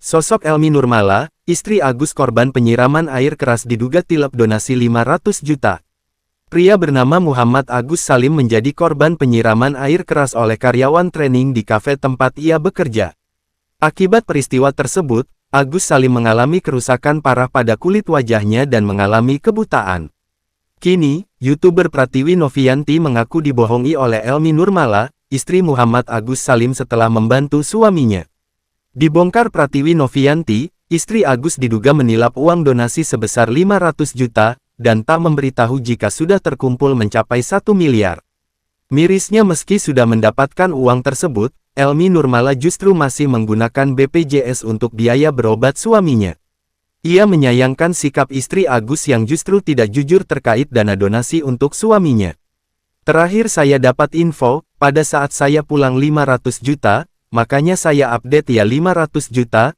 Sosok Elmi Nurmala, istri Agus korban penyiraman air keras diduga tilap donasi 500 juta. Pria bernama Muhammad Agus Salim menjadi korban penyiraman air keras oleh karyawan training di kafe tempat ia bekerja. Akibat peristiwa tersebut, Agus Salim mengalami kerusakan parah pada kulit wajahnya dan mengalami kebutaan. Kini, YouTuber Pratiwi Novianti mengaku dibohongi oleh Elmi Nurmala, istri Muhammad Agus Salim setelah membantu suaminya. Dibongkar Pratiwi Novianti, istri Agus diduga menilap uang donasi sebesar 500 juta, dan tak memberitahu jika sudah terkumpul mencapai 1 miliar. Mirisnya meski sudah mendapatkan uang tersebut, Elmi Nurmala justru masih menggunakan BPJS untuk biaya berobat suaminya. Ia menyayangkan sikap istri Agus yang justru tidak jujur terkait dana donasi untuk suaminya. Terakhir saya dapat info, pada saat saya pulang 500 juta, makanya saya update ya 500 juta,